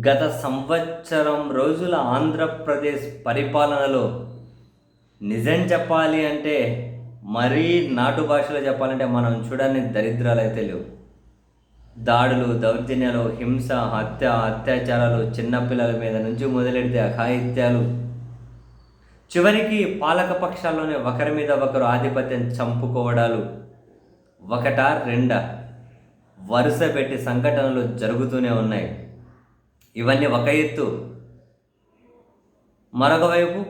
గత సంవత్సరం రోజుల ఆంధ్రప్రదేశ్ పరిపాలనలో నిజం చెప్పాలి అంటే, మరీ నాటు భాషలో చెప్పాలంటే మనం చూడని దరిద్రాలైతే లేవు. దాడులు, దౌర్జన్యాలు, హింస, హత్య, అత్యాచారాలు, చిన్నపిల్లల మీద నుంచి మొదలెడితే అఘాయిత్యాలు, చివరికి పాలక పక్షాల్లోనే ఒకరి మీద ఒకరు ఆధిపత్యం చంపుకోవడాలు, ఒకటా రెండా వరుస పెట్టి సంఘటనలు జరుగుతూనే ఉన్నాయి. ఇవన్నీ ఒక ఎత్తు. మరొక వైపు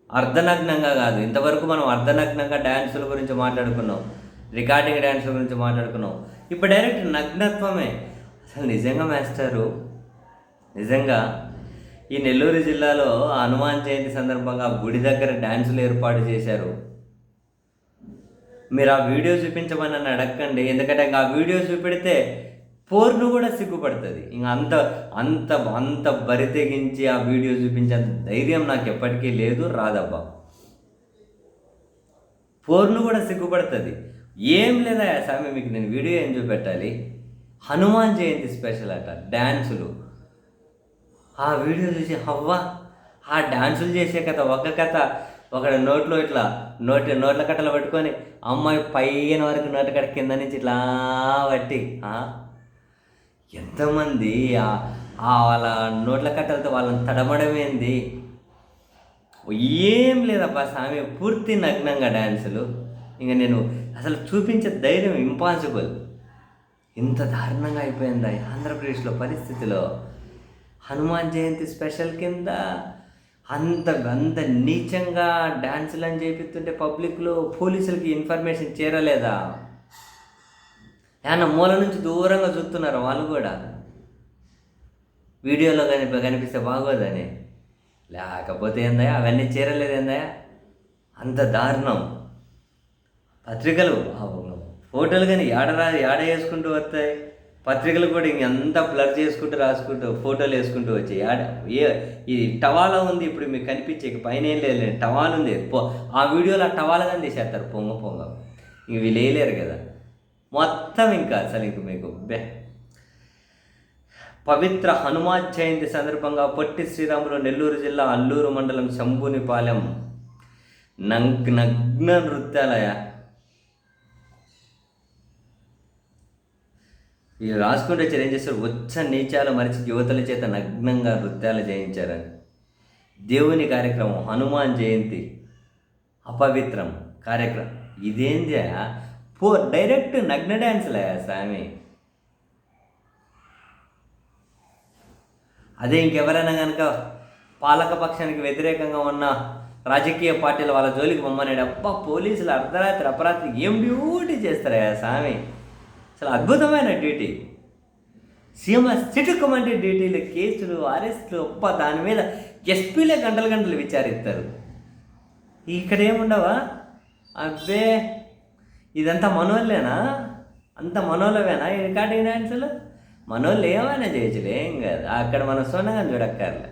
అర్ధనగ్నంగా కాదు, ఇంతవరకు మనం అర్ధనగ్నంగా డ్యాన్సుల గురించి మాట్లాడుకున్నాం, రికార్డింగ్ డ్యాన్సుల గురించి మాట్లాడుకున్నాం. ఇప్పుడు డైరెక్ట్ నగ్నత్వమే. అసలు నిజంగా మాస్టరు, నిజంగా ఈ నెల్లూరు జిల్లాలో హనుమాన్ జయంతి సందర్భంగా గుడి దగ్గర డ్యాన్సులు ఏర్పాటు చేశారు. మీరు ఆ వీడియో చూపించమని నన్ను అడగండి, ఎందుకంటే ఇంకా ఆ వీడియో చూపెడితే పోర్ను కూడా సిగ్గుపడుతుంది. ఇంకా అంత అంత అంత బరి తెగించి ఆ వీడియో చూపించేంత ధైర్యం నాకు ఎప్పటికీ లేదు, రాదబ్బా. పోర్ను కూడా సిగ్గుపడుతుంది. ఏం లేదా స్వామి, మీకు నేను వీడియో ఏం చూపెట్టాలి? హనుమాన్ జయంతి స్పెషల్ అట, డ్యాన్సులు. ఆ వీడియో చూసి హవ్వా, ఆ డ్యాన్సులు చేసే కథ ఒక కథ. ఒకడు నోట్లో ఇట్లా నోట్ల కట్టలు పట్టుకొని అమ్మాయి పైన వరకు నోట కట్ట కింద నుంచి ఇట్లా పట్టి ఎంతమంది వాళ్ళ నోట్ల కట్టలతో వాళ్ళని తడమడమేంది? ఏం లేదబ్బా స్వామి, పూర్తి నగ్నంగా డ్యాన్సులు. ఇంకా నేను అసలు చూపించే ధైర్యం ఇంపాసిబుల్. ఇంత దారుణంగా అయిపోయిందా ఆంధ్రప్రదేశ్లో పరిస్థితిలో? హనుమాన్ జయంతి స్పెషల్ కింద అంత అంత నీచంగా డ్యాన్సులు అని చేపిస్తుంటే పబ్లిక్లో పోలీసులకి ఇన్ఫర్మేషన్ చేరలేదా? ఏమన్నా మూల నుంచి దూరంగా చూస్తున్నారు వాళ్ళు కూడా, వీడియోలో కనిపిస్తే బాగోదని. లేకపోతే ఏందా అవన్నీ చేరలేదేందా? అంత దారుణం. పత్రికలు ఫోటోలు కానీ ఏడ వేసుకుంటూ వస్తాయి. పత్రికలు కూడా ఇంకంతా బ్లర్ చేసుకుంటూ రాసుకుంటూ ఫోటోలు వేసుకుంటూ వచ్చాయి. ఈ టవాలా ఉంది ఇప్పుడు మీకు కనిపించే, పైన ఏం లేదు, టవాల్ ఉంది. ఆ వీడియోలో ఆ టవాలా కానీ తీసేస్తారు పొంగ. ఇంక వీళ్ళు వేయలేరు కదా మొత్తం. ఇంకా అసలు ఇంక మీకు పవిత్ర హనుమాన్ జయంతి సందర్భంగా పొట్టి శ్రీరాములు నెల్లూరు జిల్లా అల్లూరు మండలం శంభునిపాలెం నగ్న నృత్యాలయ. వీళ్ళు రాసుకుంటే ఏం చేస్తారు? వచ్చ నీచాలు మరిచి యువతల చేత నగ్నంగా నృత్యాలు చేయించారని. దేవుని కార్యక్రమం హనుమాన్ జయంతి అపవిత్రం కార్యక్రమం. ఇదేంది డైరెక్ట్ నగ్న డ్యాన్సులే స్వామి. అదే ఇంకెవరైనా కనుక పాలక పక్షానికి వ్యతిరేకంగా ఉన్న రాజకీయ పార్టీలు వాళ్ళ జోలికి బొమ్మనాడు, అబ్బా పోలీసులు అర్ధరాత్రి అపరాత్రి ఏం డ్యూటీ చేస్తారా స్వామి? అసలు అద్భుతమైన డ్యూటీ. సీఎం చిటుకమంటే డ్యూటీలు, కేసులు, అరెస్టులు, అబ్బా దాని మీద ఎస్పీలే గంటలు విచారిస్తారు. ఇక్కడ ఏముండవా? అబ్బే ఇదంతా మనోళ్ళేనా? అంత మనోళ్ళవేనా ఈ రికార్డింగ్ డ్యాన్సులు? మనోళ్ళు ఏమైనా చేయొచ్చులే, ఏం కాదు. అక్కడ మనం సొన్నగా చూడక్కర్లే.